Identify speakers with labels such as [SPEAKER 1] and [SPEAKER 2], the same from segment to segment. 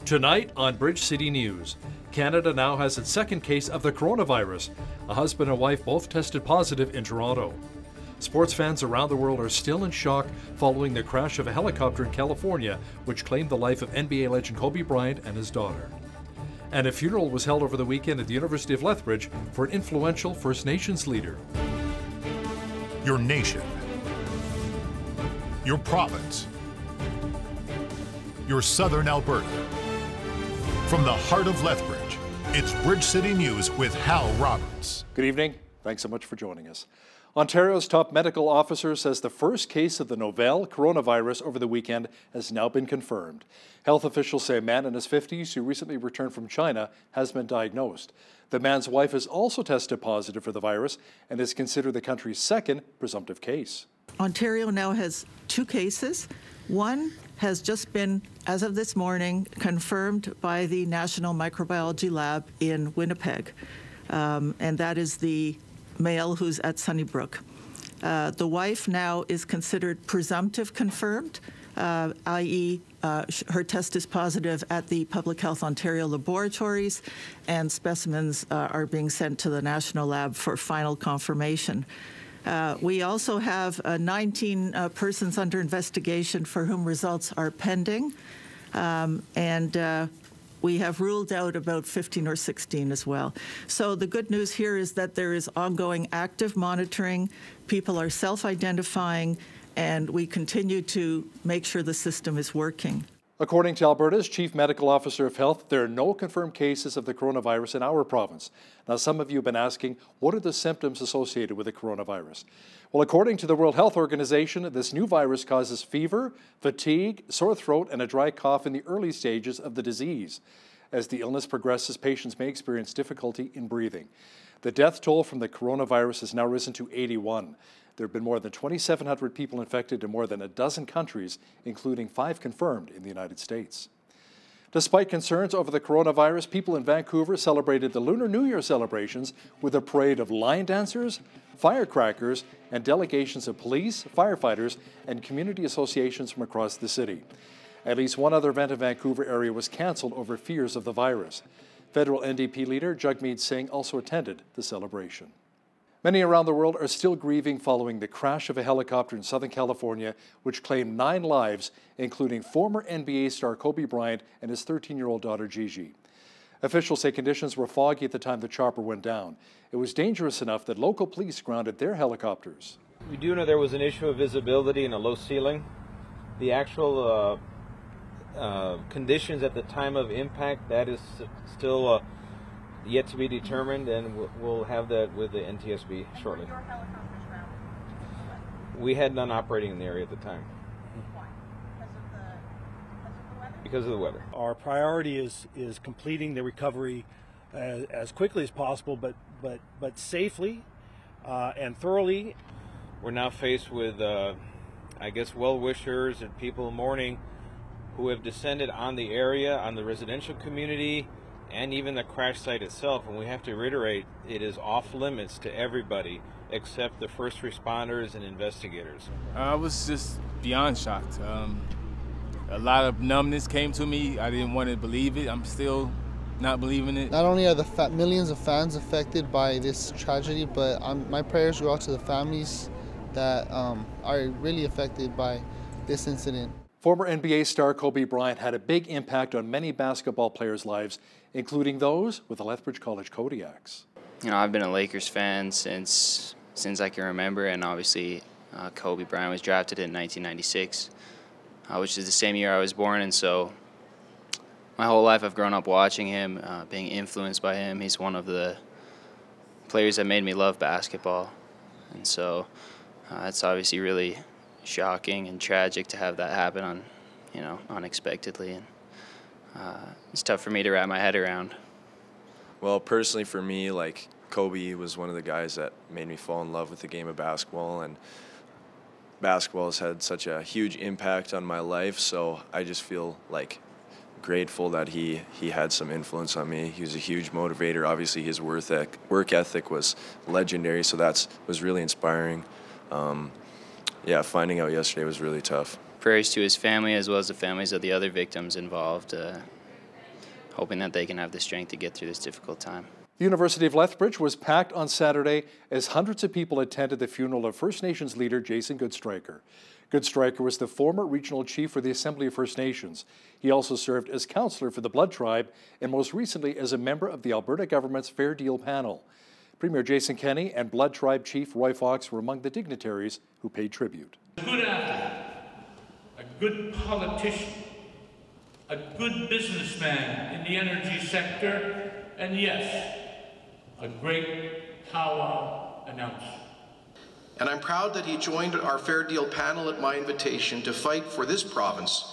[SPEAKER 1] Tonight on Bridge City News, Canada now has its second case of the coronavirus. A husband and wife both tested positive in Toronto. Sports fans around the world are still in shock following the crash of a helicopter in California, which claimed the life of NBA legend Kobe Bryant and his daughter. And a funeral was held over the weekend at the University of Lethbridge for an influential First Nations leader.
[SPEAKER 2] Your nation, your province, your southern Alberta. From the heart of Lethbridge, it's Bridge City News with Hal Roberts.
[SPEAKER 1] Good evening. Thanks so much for joining us. Ontario's top medical officer says the first case of the novel coronavirus over the weekend has now been confirmed. Health officials say a man in his 50s who recently returned from China has been diagnosed. The man's wife has also tested positive for the virus and is considered the country's second presumptive case.
[SPEAKER 3] Ontario now has 2 cases. One has just been, as of this morning, confirmed by the National Microbiology Lab in Winnipeg, and that is the male who's at Sunnybrook. The wife now is considered presumptive confirmed, i.e. Her test is positive at the Public Health Ontario laboratories, and specimens are being sent to the National Lab for final confirmation. We also have 19 persons under investigation for whom results are pending, and we have ruled out about 15 or 16 as well. So the good news here is that there is ongoing active monitoring, people are self-identifying, and we continue to make sure the system is working.
[SPEAKER 1] According to Alberta's Chief Medical Officer of Health, there are no confirmed cases of the coronavirus in our province. Now, some of you have been asking, what are the symptoms associated with the coronavirus? Well, according to the World Health Organization, this new virus causes fever, fatigue, sore throat, and a dry cough in the early stages of the disease. As the illness progresses, patients may experience difficulty in breathing. The death toll from the coronavirus has now risen to 81. There have been more than 2,700 people infected in more than a dozen countries, including 5 confirmed in the United States. Despite concerns over the coronavirus, people in Vancouver celebrated the Lunar New Year celebrations with a parade of line dancers, firecrackers, and delegations of police, firefighters, and community associations from across the city. At least one other event in Vancouver area was cancelled over fears of the virus. Federal NDP leader Jagmeet Singh also attended the celebration. Many around the world are still grieving following the crash of a helicopter in Southern California, which claimed 9 lives, including former NBA star Kobe Bryant and his 13-year-old daughter Gigi. Officials say conditions were foggy at the time the chopper went down. It was dangerous enough that local police grounded their helicopters.
[SPEAKER 4] We do know there was an issue of visibility and a low ceiling. The actual conditions at the time of impact, that is still yet to be determined, and we'll have that with the NTSB shortly. We had none operating in the area at the time.
[SPEAKER 5] Why?
[SPEAKER 4] Because of the weather.
[SPEAKER 6] Our priority is completing the recovery as quickly as possible, but safely and thoroughly.
[SPEAKER 4] We're now faced with, I guess, well-wishers and people mourning who have descended on the area, on the residential community, and even the crash site itself. And we have to reiterate, it is off limits to everybody except the first responders and investigators.
[SPEAKER 7] I was just beyond shocked. A lot of numbness came to me. I didn't want to believe it. I'm still not believing it.
[SPEAKER 8] Not only are the millions of fans affected by this tragedy, but my prayers go out to the families that are really affected by this incident.
[SPEAKER 1] Former NBA star Kobe Bryant had a big impact on many basketball players' lives, including those with the Lethbridge College Kodiaks.
[SPEAKER 9] You know, I've been a Lakers fan since I can remember, and obviously Kobe Bryant was drafted in 1996, which is the same year I was born, and so my whole life I've grown up watching him, being influenced by him. He's one of the players that made me love basketball, and so it's obviously really shocking and tragic to have that happen unexpectedly, and it's tough for me to wrap my head around.
[SPEAKER 10] Well, personally for me, Kobe was one of the guys that made me fall in love with the game of basketball, and basketball has had such a huge impact on my life, so I just feel grateful that he had some influence on me. He was a huge motivator. Obviously his work ethic was legendary, so that was really inspiring. Yeah, finding out yesterday was really tough.
[SPEAKER 9] Prayers to his family as well as the families of the other victims involved. hoping that they can have the strength to get through this difficult time.
[SPEAKER 1] The University of Lethbridge was packed on Saturday as hundreds of people attended the funeral of First Nations leader Jason Goodstriker. Goodstriker was the former regional chief for the Assembly of First Nations. He also served as councillor for the Blood Tribe and most recently as a member of the Alberta government's Fair Deal panel. Premier Jason Kenney and Blood Tribe Chief Roy Fox were among the dignitaries who paid tribute.
[SPEAKER 5] A good athlete, a good politician, a good businessman in the energy sector, and yes, a great powwow announcer.
[SPEAKER 11] And I'm proud that he joined our Fair Deal panel at my invitation to fight for this province,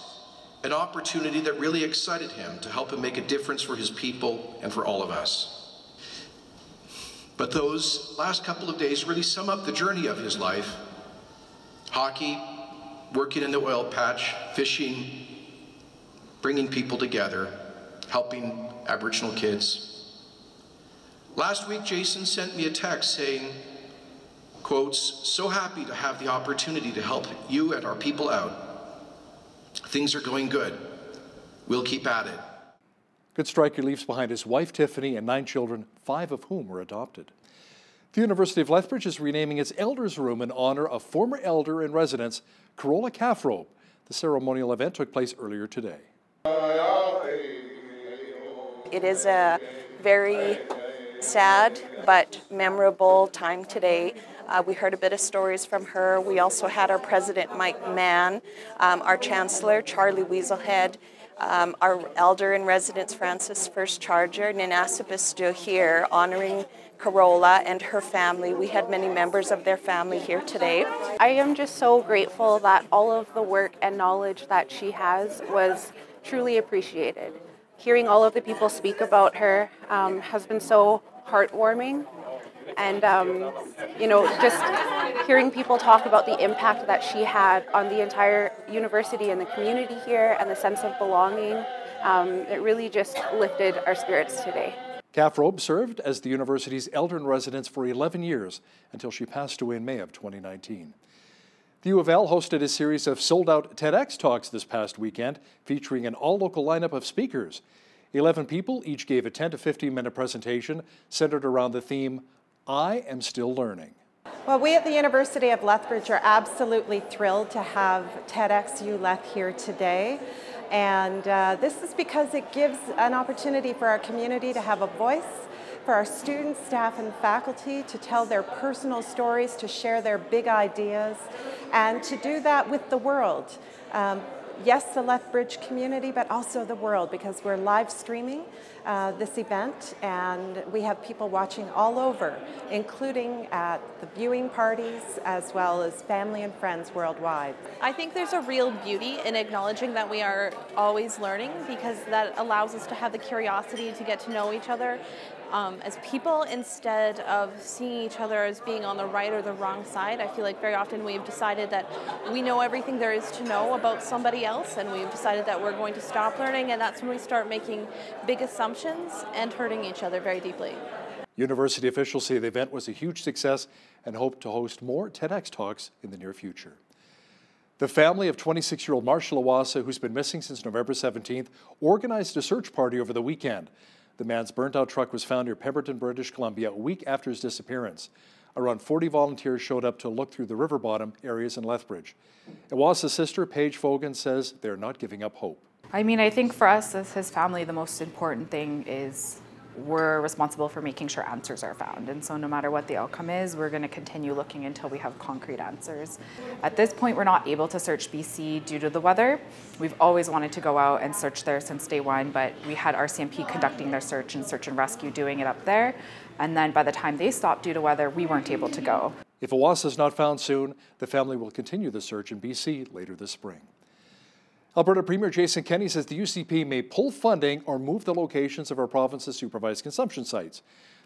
[SPEAKER 11] an opportunity that really excited him to help him make a difference for his people and for all of us. But those last couple of days really sum up the journey of his life. Hockey, working in the oil patch, fishing, bringing people together, helping Aboriginal kids. Last week, Jason sent me a text saying, quotes, "So happy to have the opportunity to help you and our people out. Things are going good. We'll keep at it."
[SPEAKER 1] Goodstriker leaves behind his wife Tiffany and 9 children, 5 of whom were adopted. The University of Lethbridge is renaming its Elders Room in honor of former elder in residence Carola Calfrobe. The ceremonial event took place earlier today.
[SPEAKER 12] It is a very sad but memorable time today. We heard a bit of stories from her. We also had our president, Mike Mann, our chancellor, Charlie Weaselhead, our elder in residence, Francis First Charger, Ninasipis still here, honoring Carola and her family. We had many members of their family here today.
[SPEAKER 13] I am just so grateful that all of the work and knowledge that she has was truly appreciated. Hearing all of the people speak about her has been so heartwarming. And, just hearing people talk about the impact that she had on the entire university and the community here and the sense of belonging, it really just lifted our spirits today.
[SPEAKER 1] Calfrobe served as the university's elder in residence for 11 years until she passed away in May of 2019. The U of L hosted a series of sold-out TEDx talks this past weekend featuring an all-local lineup of speakers. 11 people each gave a 10 to 15-minute presentation centered around the theme, "I am still learning."
[SPEAKER 14] Well, we at the University of Lethbridge are absolutely thrilled to have TEDx U Leth here today. And this is because it gives an opportunity for our community to have a voice, for our students, staff, and faculty to tell their personal stories, to share their big ideas, and to do that with the world. Yes, the Lethbridge community, but also the world, because we're live streaming this event, and we have people watching all over, including at the viewing parties, as well as family and friends worldwide.
[SPEAKER 15] I think there's a real beauty in acknowledging that we are always learning, because that allows us to have the curiosity to get to know each other as people, instead of seeing each other as being on the right or the wrong side. I feel like very often we've decided that we know everything there is to know about somebody else, and we've decided that we're going to stop learning, and that's when we start making big assumptions and hurting each other very deeply.
[SPEAKER 1] University officials say the event was a huge success and hope to host more TEDx talks in the near future. The family of 26-year-old Marshall Awasa, who's been missing since November 17th, organized a search party over the weekend. The man's burnt-out truck was found near Pemberton, British Columbia, a week after his disappearance. Around 40 volunteers showed up to look through the river bottom areas in Lethbridge. Awasa's sister, Paige Fogan, says they're not giving up hope.
[SPEAKER 16] I think for us as his family, the most important thing is we're responsible for making sure answers are found. And so no matter what the outcome is, we're going to continue looking until we have concrete answers. At this point, we're not able to search BC due to the weather. We've always wanted to go out and search there since day one, but we had RCMP conducting their search and rescue doing it up there. And then by the time they stopped due to weather, we weren't able to go.
[SPEAKER 1] If Awasa is not found soon, the family will continue the search in BC later this spring. Alberta Premier Jason Kenney says the UCP may pull funding or move the locations of our province's supervised consumption sites.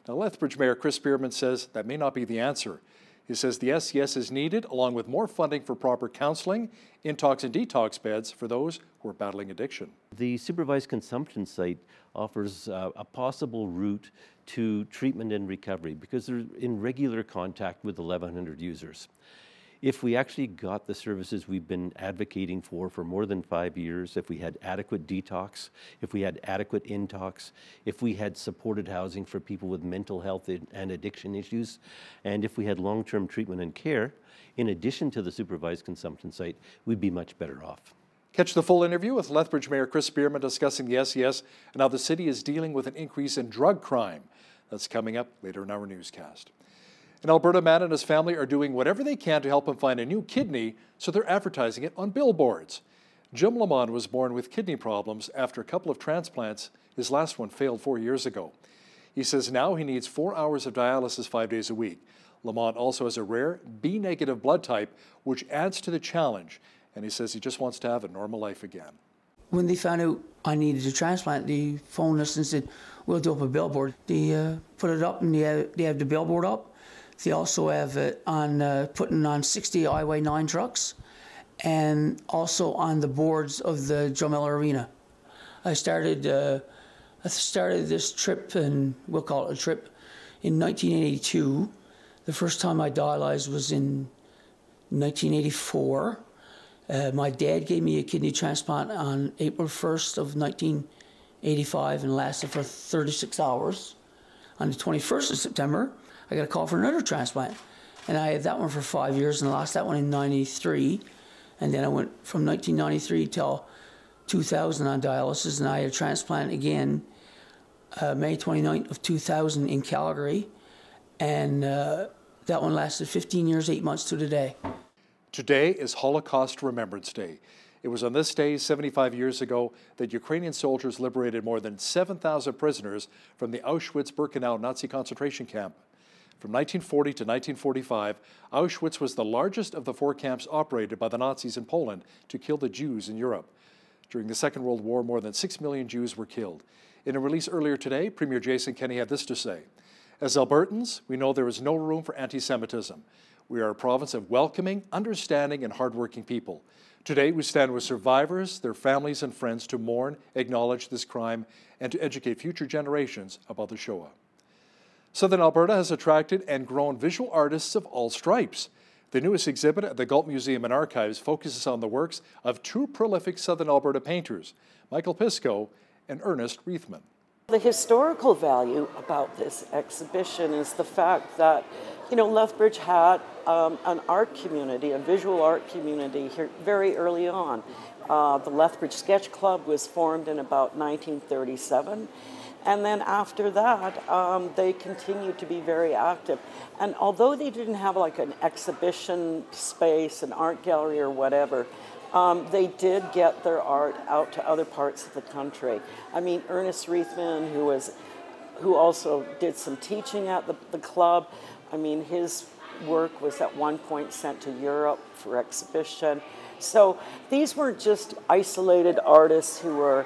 [SPEAKER 1] Now, Lethbridge Mayor Chris Spearman says that may not be the answer. He says the SCS is needed, along with more funding for proper counseling, intox and detox beds for those who are battling addiction.
[SPEAKER 17] The supervised consumption site offers a possible route to treatment and recovery because they're in regular contact with 1,100 users. If we actually got the services we've been advocating for more than 5 years, if we had adequate detox, if we had adequate intox, if we had supported housing for people with mental health and addiction issues, and if we had long-term treatment and care, in addition to the supervised consumption site, we'd be much better off.
[SPEAKER 1] Catch the full interview with Lethbridge Mayor Chris Spearman discussing the SES and how the city is dealing with an increase in drug crime. That's coming up later in our newscast. An Alberta man and his family are doing whatever they can to help him find a new kidney, so they're advertising it on billboards. Jim Lamont was born with kidney problems after a couple of transplants. His last one failed 4 years ago. He says now he needs 4 hours of dialysis 5 days a week. Lamont also has a rare B-negative blood type, which adds to the challenge, and he says he just wants to have a normal life again.
[SPEAKER 18] When they found out I needed a transplant, they phoned us and said, we'll do up a billboard. They put it up, and they have the billboard up. They also have it on putting on 60 Highway 9 trucks, and also on the boards of the Joe Miller Arena. I started this trip, and we'll call it a trip, in 1982. The first time I dialyzed was in 1984. My dad gave me a kidney transplant on April 1st of 1985 and lasted for 36 hours. On the 21st of September, I got a call for another transplant. And I had that one for 5 years and lost that one in 93. And then I went from 1993 till 2000 on dialysis, and I had a transplant again May 29th of 2000 in Calgary. And that one lasted 15 years, 8 months to the day.
[SPEAKER 1] Today is Holocaust Remembrance Day. It was on this day 75 years ago that Ukrainian soldiers liberated more than 7,000 prisoners from the Auschwitz-Birkenau Nazi concentration camp. From 1940 to 1945, Auschwitz was the largest of the 4 camps operated by the Nazis in Poland to kill the Jews in Europe. During the Second World War, more than 6 million Jews were killed. In a release earlier today, Premier Jason Kenney had this to say: "As Albertans, we know there is no room for anti-Semitism. We are a province of welcoming, understanding, and hardworking people. Today, we stand with survivors, their families, and friends to mourn, acknowledge this crime, and to educate future generations about the Shoah." Southern Alberta has attracted and grown visual artists of all stripes. The newest exhibit at the Galt Museum and Archives focuses on the works of 2 prolific Southern Alberta painters, Michael Pisco and Ernest Reithman.
[SPEAKER 19] The historical value about this exhibition is the fact that, Lethbridge had an art community, a visual art community here very early on. The Lethbridge Sketch Club was formed in about 1937. And then after that, they continued to be very active. And although they didn't have like an exhibition space, an art gallery or whatever, they did get their art out to other parts of the country. I mean, Ernest Reithman, who also did some teaching at the club, I mean, his work was at one point sent to Europe for exhibition. So these weren't just isolated artists who were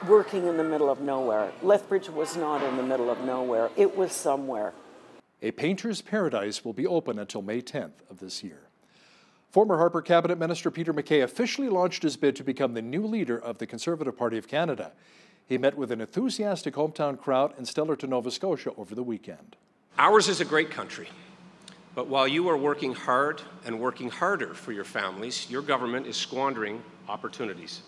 [SPEAKER 19] working in the middle of nowhere. Lethbridge was not in the middle of nowhere. It was somewhere.
[SPEAKER 1] A painter's paradise will be open until May 10th of this year. Former Harper Cabinet Minister Peter MacKay officially launched his bid to become the new leader of the Conservative Party of Canada. He met with an enthusiastic hometown crowd in Stellarton, Nova Scotia over the weekend.
[SPEAKER 20] Ours is a great country, but while you are working hard and working harder for your families, your government is squandering opportunities.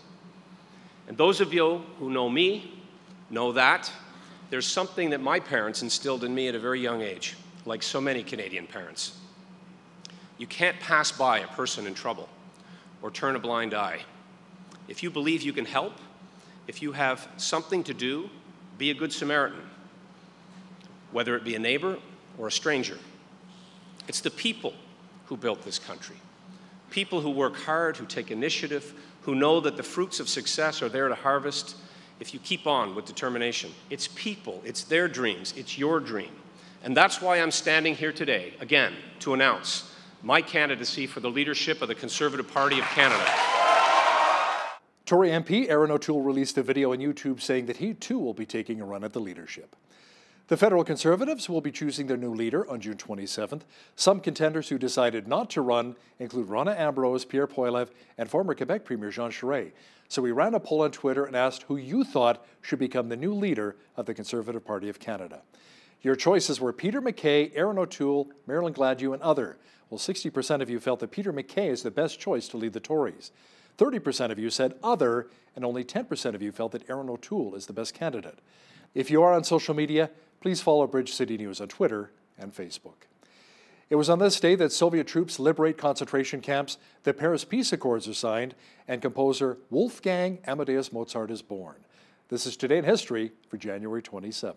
[SPEAKER 20] And those of you who know me know that there's something that my parents instilled in me at a very young age, like so many Canadian parents. You can't pass by a person in trouble or turn a blind eye. If you believe you can help, if you have something to do, be a good Samaritan, whether it be a neighbor or a stranger. It's the people who built this country. People who work hard, who take initiative, who know that the fruits of success are there to harvest if you keep on with determination. It's people, it's their dreams, it's your dream. And that's why I'm standing here today, again, to announce my candidacy for the leadership of the Conservative Party of Canada.
[SPEAKER 1] Tory MP Aaron O'Toole released a video on YouTube saying that he too will be taking a run at the leadership. The federal Conservatives will be choosing their new leader on June 27th. Some contenders who decided not to run include Rona Ambrose, Pierre Poilievre, and former Quebec Premier Jean Charest. So we ran a poll on Twitter and asked who you thought should become the new leader of the Conservative Party of Canada. Your choices were Peter MacKay, Aaron O'Toole, Marilyn Gladue, and other. Well, 60% of you felt that Peter MacKay is the best choice to lead the Tories. 30% of you said other, and only 10% of you felt that Aaron O'Toole is the best candidate. If you are on social media, please follow Bridge City News on Twitter and Facebook. It was on this day that Soviet troops liberate concentration camps, the Paris Peace Accords are signed, and composer Wolfgang Amadeus Mozart is born. This is Today in History for January 27th.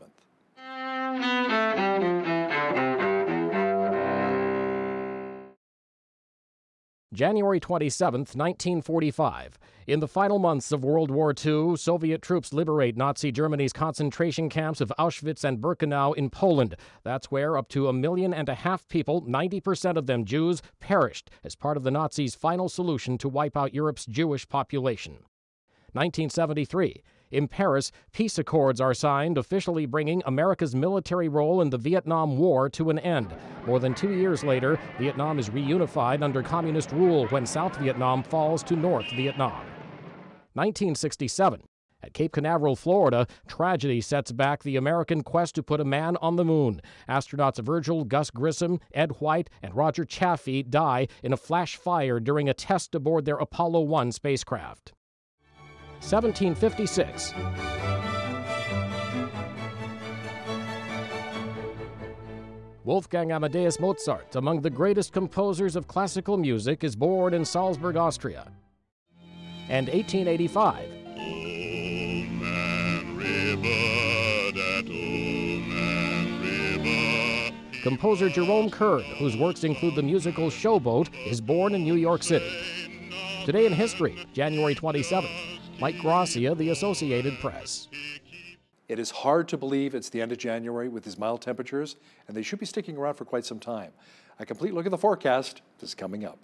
[SPEAKER 21] January 27, 1945. In the final months of World War II, Soviet troops liberate Nazi Germany's concentration camps of Auschwitz and Birkenau in Poland. That's where up to 1.5 million people, 90% of them Jews, perished as part of the Nazis' final solution to wipe out Europe's Jewish population. 1973. In Paris, peace accords are signed, officially bringing America's military role in the Vietnam War to an end. More than 2 years later, Vietnam is reunified under communist rule when South Vietnam falls to North Vietnam. 1967. At Cape Canaveral, Florida, tragedy sets back the American quest to put a man on the moon. Astronauts Virgil Gus Grissom, Ed White, and Roger Chaffee die in a flash fire during a test aboard their Apollo 1 spacecraft. 1756. Wolfgang Amadeus Mozart, among the greatest composers of classical music, is born in Salzburg, Austria. And 1885. Composer Jerome Kern, whose works include the musical Showboat, is born in New York City. Today in History, January 27th. Mike Gracia, The Associated Press.
[SPEAKER 1] It is hard to believe it's the end of January with these mild temperatures, and they should be sticking around for quite some time. A complete look at the forecast is coming up.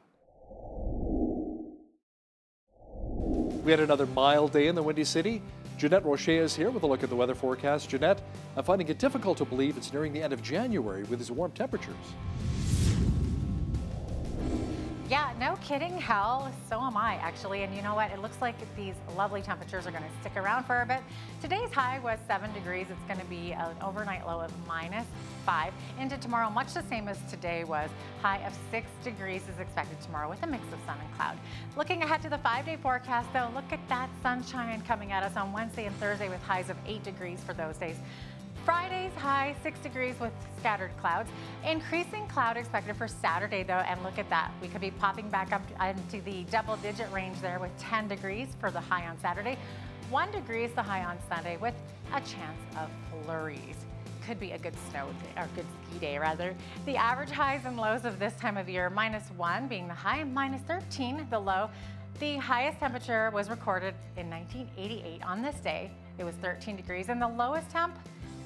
[SPEAKER 1] We had another mild day in the Windy City. Jeanette Rocher is here with a look at the weather forecast. Jeanette, I'm finding it difficult to believe it's nearing the end of January with these warm temperatures.
[SPEAKER 22] Yeah, no kidding, Hal. So am I, actually. And you know what? It looks like these lovely temperatures are going to stick around for a bit. Today's high was 7 degrees. It's going to be an overnight low of -5. Into tomorrow, much the same as today was. High of 6 degrees is expected tomorrow with a mix of sun and cloud. Looking ahead to the 5-day forecast, though, look at that sunshine coming at us on Wednesday and Thursday with highs of 8 degrees for those days. Friday's high, 6 degrees with scattered clouds. Increasing cloud expected for Saturday, though, and look at that. We could be popping back up into the double-digit range there with 10 degrees for the high on Saturday. 1 degree is the high on Sunday with a chance of flurries. Could be a good snow day, or good ski day, rather. The average highs and lows of this time of year, -1 being the high, -13 the low. The highest temperature was recorded in 1988 on this day. It was 13 degrees, and the lowest temp,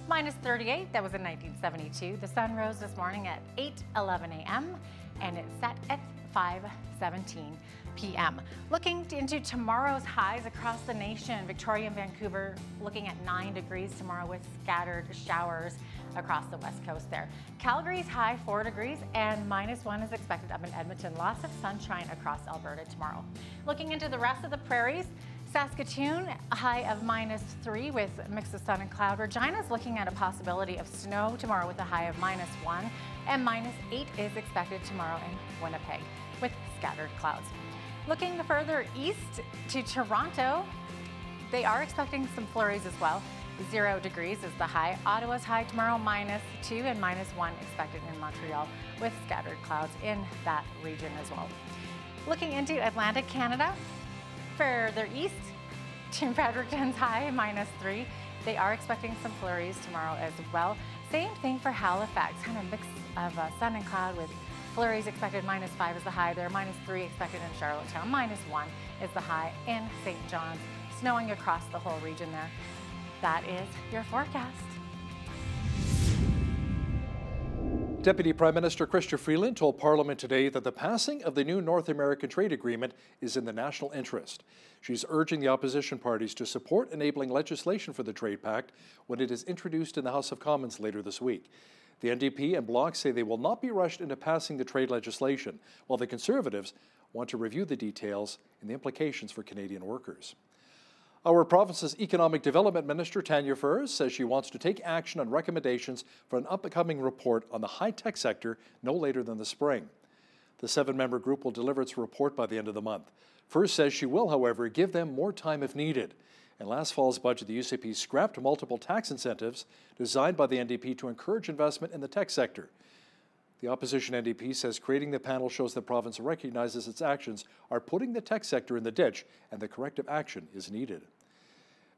[SPEAKER 22] -38, that was in 1972. The sun rose this morning at 8:11 a.m. and it set at 5:17 p.m. Looking into tomorrow's highs across the nation, Victoria and Vancouver looking at 9 degrees tomorrow with scattered showers across the west coast there. Calgary's high 4 degrees and -1 is expected up in Edmonton. Lots of sunshine across Alberta tomorrow. Looking into the rest of the prairies, Saskatoon, a high of -3 with a mix of sun and cloud. Regina's looking at a possibility of snow tomorrow with a high of -1, and -8 is expected tomorrow in Winnipeg with scattered clouds. Looking further east to Toronto, they are expecting some flurries as well. 0 degrees is the high. Ottawa's high tomorrow, -2 and -1 expected in Montreal with scattered clouds in that region as well. Looking into Atlantic Canada, further east, to Fredericton's high, -3. They are expecting some flurries tomorrow as well. Same thing for Halifax, kind of mix of sun and cloud with flurries expected. -5 is the high there, -3 expected in Charlottetown, -1 is the high in St. John's. Snowing across the whole region there. That is your forecast.
[SPEAKER 1] Deputy Prime Minister Chrystia Freeland told Parliament today that the passing of the new North American trade agreement is in the national interest. She's urging the opposition parties to support enabling legislation for the trade pact when it is introduced in the House of Commons later this week. The NDP and Bloc say they will not be rushed into passing the trade legislation, while the Conservatives want to review the details and the implications for Canadian workers. Our province's Economic Development Minister, Tanya Furrs, says she wants to take action on recommendations for an upcoming report on the high-tech sector no later than the spring. The 7-member group will deliver its report by the end of the month. Furrs says she will, however, give them more time if needed. In last fall's budget, the UCP scrapped multiple tax incentives designed by the NDP to encourage investment in the tech sector. The opposition NDP says creating the panel shows the province recognizes its actions are putting the tech sector in the ditch and that corrective action is needed.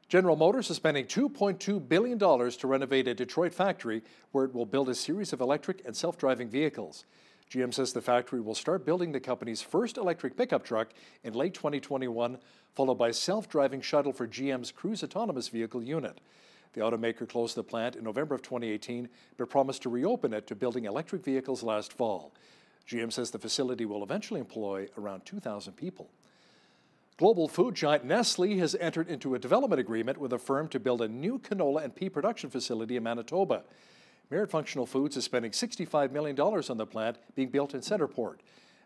[SPEAKER 1] General Motors is spending $2.2 billion to renovate a Detroit factory where it will build a series of electric and self-driving vehicles. GM says the factory will start building the company's first electric pickup truck in late 2021, followed by a self-driving shuttle for GM's Cruise Autonomous Vehicle unit. The automaker closed the plant in November of 2018, but promised to reopen it to building electric vehicles last fall. GM says the facility will eventually employ around 2,000 people. Global food giant Nestle has entered into a development agreement with a firm to build a new canola and pea production facility in Manitoba. Merit Functional Foods is spending $65 million on the plant being built in Centerport.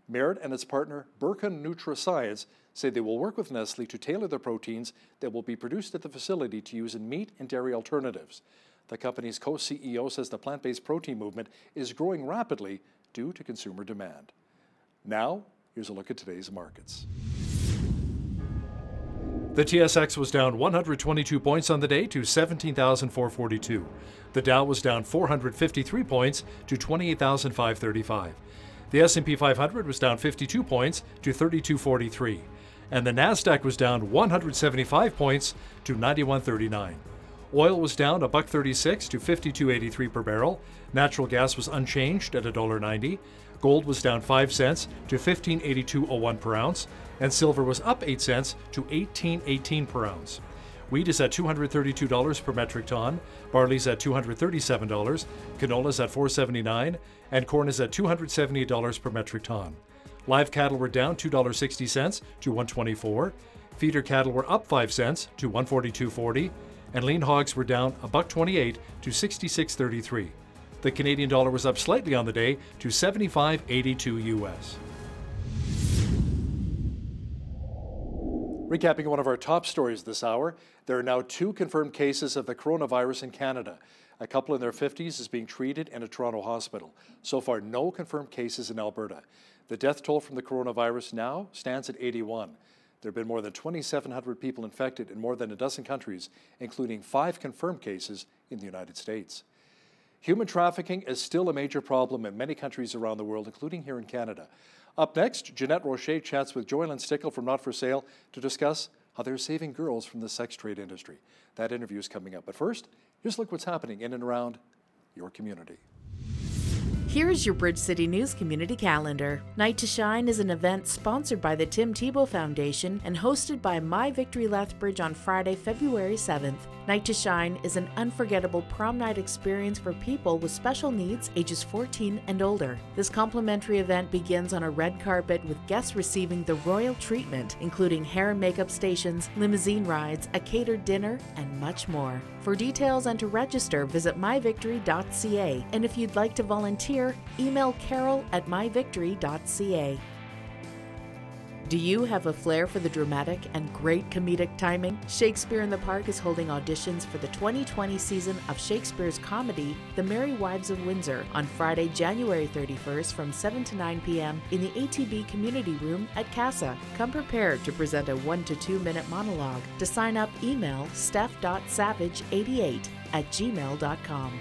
[SPEAKER 1] Merit and its partner, Burcon NutraScience, say they will work with Nestle to tailor the proteins that will be produced at the facility to use in meat and dairy alternatives. The company's co-CEO says the plant-based protein movement is growing rapidly due to consumer demand. Now, here's a look at today's markets. The TSX was down 122 points on the day to 17,442. The Dow was down 453 points to 28,535. The S&P 500 was down 52 points to 3243. And the Nasdaq was down 175 points to 9139. Oil was down $1.36 to 52.83 per barrel. Natural gas was unchanged at $1.90. Gold was down 5 cents to 15.8201 per ounce, and silver was up 8 cents to 18.18 per ounce. Wheat is at $232 per metric ton, barley's at $237, canola's at $4.79, and corn is at $278 per metric ton. Live cattle were down $2.60 to $124, feeder cattle were up 5 cents to $142.40, and lean hogs were down $1.28 to $66.33. The Canadian dollar was up slightly on the day to 75.82 US. Recapping one of our top stories this hour, there are now 2 confirmed cases of the coronavirus in Canada. A couple in their 50s is being treated in a Toronto hospital. So far, no confirmed cases in Alberta. The death toll from the coronavirus now stands at 81. There have been more than 2,700 people infected in more than a dozen countries, including 5 confirmed cases in the United States. Human trafficking is still a major problem in many countries around the world, including here in Canada. Up next, Jeanette Rocher chats with Joylyn Stickle from Not For Sale to discuss how they're saving girls from the sex trade industry. That interview is coming up. But first, here's a look what's happening in and around your community.
[SPEAKER 2] Here's your Bridge City News Community Calendar. Night to Shine is an event sponsored by the Tim Tebow Foundation and hosted by My Victory Lethbridge on Friday, February 7th. Night to Shine is an unforgettable prom night experience for people with special needs ages 14 and older. This complimentary event begins on a red carpet with guests receiving the royal treatment, including hair and makeup stations, limousine rides, a catered dinner, and much more. For details and to register, visit myvictory.ca. And if you'd like to volunteer, email carol@myvictory.ca. Do you have a flair for the dramatic and great comedic timing? Shakespeare in the Park is holding auditions for the 2020 season of Shakespeare's comedy, The Merry Wives of Windsor, on Friday, January 31st from 7 to 9 p.m. in the ATB Community Room at CASA. Come prepared to present a 1 to 2 minute monologue. To sign up, email steph.savage88@gmail.com.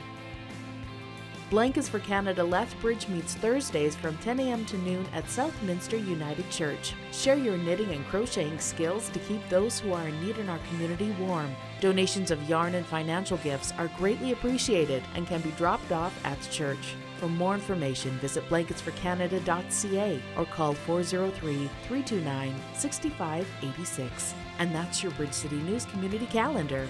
[SPEAKER 2] Blankets for Canada Lethbridge meets Thursdays from 10 a.m. to noon at Southminster United Church. Share your knitting and crocheting skills to keep those who are in need in our community warm. Donations of yarn and financial gifts are greatly appreciated and can be dropped off at church. For more information, visit blanketsforcanada.ca or call 403-329-6586. And that's your Bridge City News Community Calendar.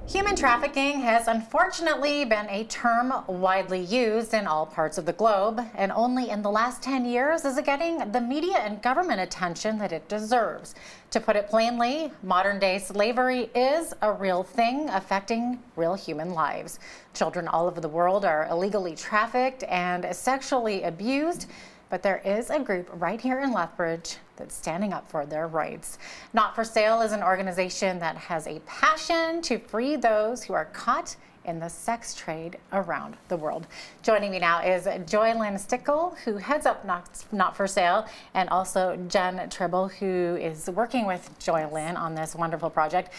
[SPEAKER 22] Human trafficking has unfortunately been a term widely used in all parts of the globe, and only in the last 10 years is it getting the media and government attention that it deserves. To put it plainly, modern-day slavery is a real thing affecting real human lives. Children all over the world are illegally trafficked and sexually abused. but there is a group right here in Lethbridge that's standing up for their rights. Not for Sale is an organization that has a passion to free those who are caught in the sex trade around the world. Joining me now is Joylyn Stickle, who heads up Not for Sale, and also Jen Tribble, who is working with Joylyn on this wonderful project.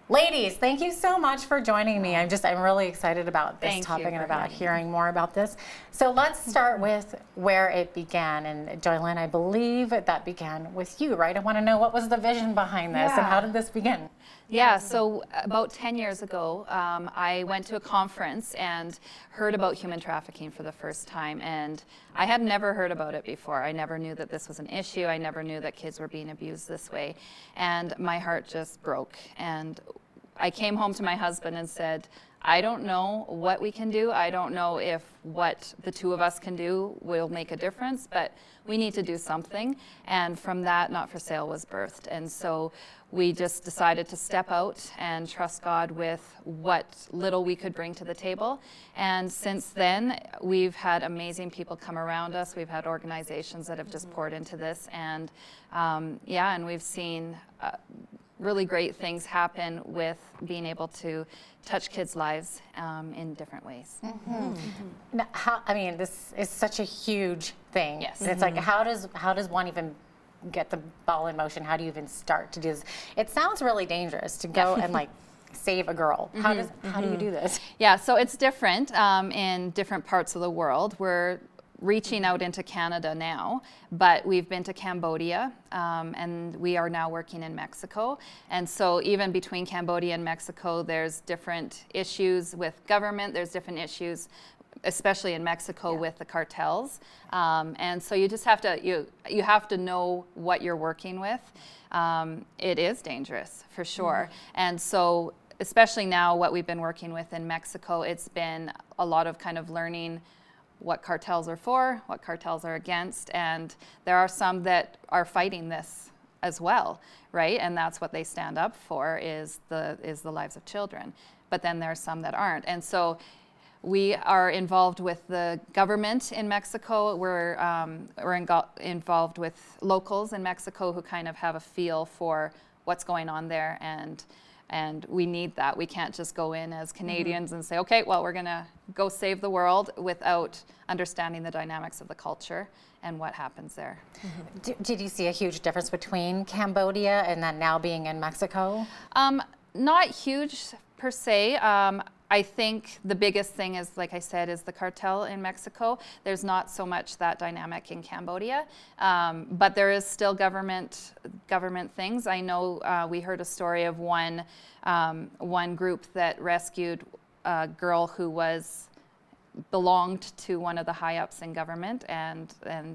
[SPEAKER 22] Ladies, thank you so much for joining me. I'm really excited about this topic and about hearing more about this. So let's start with where it began. And Joylyn, I believe that began with you, right? I want to know, what was the vision behind this and how did this begin?
[SPEAKER 3] Yeah, so about 10 years ago, I went to a conference and heard about human trafficking for the first time, and I had never heard about it before. I never knew that this was an issue. I never knew that kids were being abused this way, and my heart just broke. And I came home to my husband and said, I don't know what we can do. I don't know if what the two of us can do will make a difference, but we need to do something. And from that, Not for Sale was birthed. And so we just decided to step out and trust God with what little we could bring to the table. And since then, we've had amazing people come around us. We've had organizations that have just poured into this. And yeah, and we've seen really great things happen with being able to touch kids' lives in different ways.
[SPEAKER 22] Now, I mean, this is such a huge thing.
[SPEAKER 3] Yes.
[SPEAKER 22] It's like, how does one even get the ball in motion? How do you even start to do this? It sounds really dangerous to go and like save a girl. How do you do this?
[SPEAKER 3] Yeah, so it's different in different parts of the world. We're reaching out into Canada now, but we've been to Cambodia, and we are now working in Mexico. And so even between Cambodia and Mexico, there's different issues with government, there's different issues, especially in Mexico, with the cartels. And so you just have to, you have to know what you're working with. It is dangerous, for sure. And so especially now what we've been working with in Mexico, it's been a lot of kind of learning what cartels are for, what cartels are against, and there are some that are fighting this as well, right? And that's what they stand up for, is the lives of children. But then there are some that aren't. And so we are involved with the government in Mexico. We're involved with locals in Mexico who kind of have a feel for what's going on there, and we need that. We can't just go in as Canadians and say, okay, well, we're gonna go save the world without understanding the dynamics of the culture and what happens there.
[SPEAKER 22] Did you see a huge difference between Cambodia and then now being in Mexico?
[SPEAKER 3] Not huge per se. I think the biggest thing is, like I said, is the cartel in Mexico. There's not so much that dynamic in Cambodia, but there is still government things. I know we heard a story of one group that rescued a girl who belonged to one of the high ups in government, and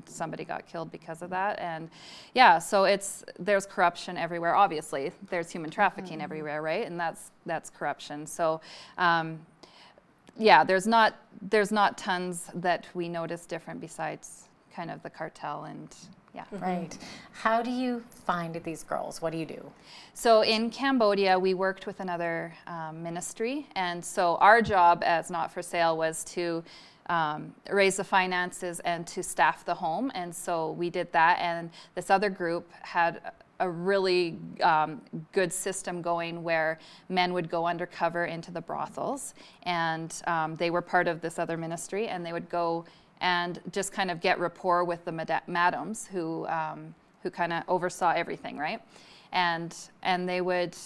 [SPEAKER 3] somebody got killed because of that. And yeah, so there's corruption everywhere. Obviously, there's human trafficking everywhere, right? And that's corruption. So yeah, there's not tons that we notice different besides kind of the cartel and yeah.
[SPEAKER 22] Right. How do you find these girls? What do you do?
[SPEAKER 3] So in Cambodia, we worked with another ministry, and so our job as Not for Sale was to raise the finances and to staff the home, and so we did that. And this other group had a really good system going where men would go undercover into the brothels, and they were part of this other ministry, and they would go and just kind of get rapport with the madams who kind of oversaw everything, right? And they would,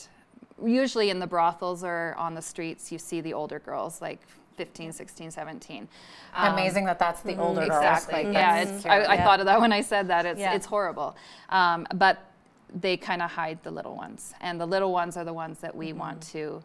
[SPEAKER 3] usually in the brothels or on the streets, you see the older girls, like 15, 16, 17.
[SPEAKER 22] Amazing that's the older girls.
[SPEAKER 3] Exactly, like, yeah. I thought of that when I said that. It's horrible. But they kind of hide the little ones. And the little ones are the ones that we want to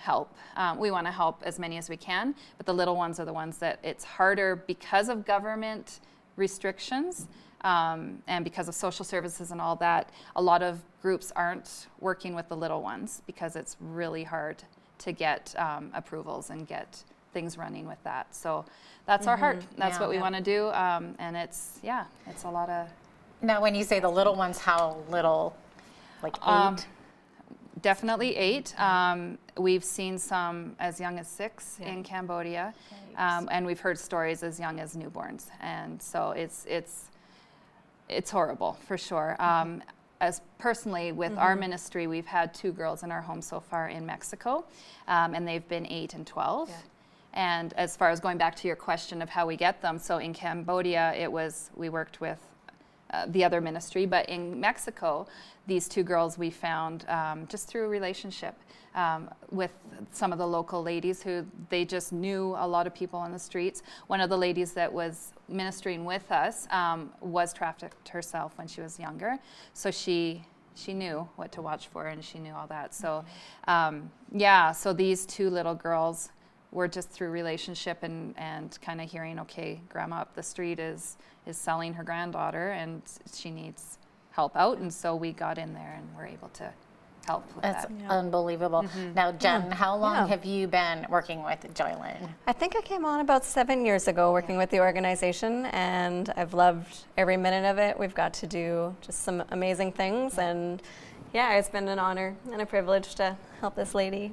[SPEAKER 3] help. We want to help as many as we can, but the little ones are the ones that it's harder because of government restrictions and because of social services and all that. A lot of groups aren't working with the little ones because it's really hard to get approvals and get things running with that. So that's our heart. That's what we want to do. And it's a lot of...
[SPEAKER 22] Now, when you say the little ones, how little? Like 8?
[SPEAKER 3] Definitely 8. We've seen some as young as 6 in Cambodia, and we've heard stories as young as newborns. And so it's horrible for sure. As personally with our ministry, we've had 2 girls in our home so far in Mexico, and they've been 8 and 12. And as far as going back to your question of how we get them, so in Cambodia, we worked with the other ministry, but in Mexico, these 2 girls we found just through a relationship with some of the local ladies who they just knew a lot of people on the streets. One of the ladies that was ministering with us was trafficked herself when she was younger, so she knew what to watch for and she knew all that. So yeah, so these 2 little girls were just through relationship and kind of hearing, okay, grandma up the street is selling her granddaughter and she needs help out, and so we got in there and were able to help with
[SPEAKER 22] That's
[SPEAKER 3] that.
[SPEAKER 22] unbelievable. Now, Jen, how long have you been working with Joylyn?
[SPEAKER 4] I think I came on about 7 years ago working with the organization, and I've loved every minute of it. We've got to do just some amazing things, and yeah, it's been an honor and a privilege to help this lady.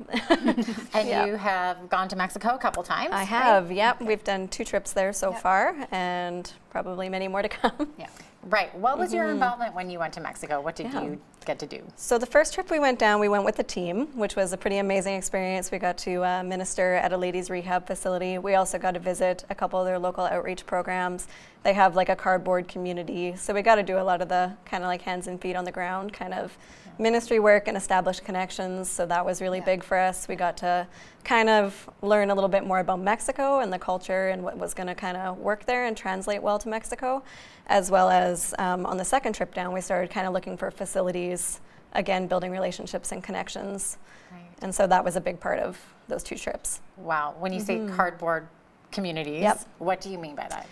[SPEAKER 22] And you have gone to Mexico a couple times.
[SPEAKER 4] I have, yep. We've done 2 trips there so far, and probably many more to come.
[SPEAKER 22] Yeah. Right. What was your involvement when you went to Mexico? What did you get to do?
[SPEAKER 4] So the first trip we went down, we went with the team, which was a pretty amazing experience. We got to minister at a ladies' rehab facility. We also got to visit a couple of their local outreach programs. They have like a cardboard community, so we got to do a lot of the kind of like hands and feet on the ground kind of ministry work and establish connections, so that was really big for us. We got to kind of learn a little bit more about Mexico and the culture and what was going to kind of work there and translate well to Mexico, as well as on the second trip down, we started kind of looking for facilities, again, building relationships and connections. And so that was a big part of those 2 trips.
[SPEAKER 22] Wow. When you say cardboard communities, what do you mean by that?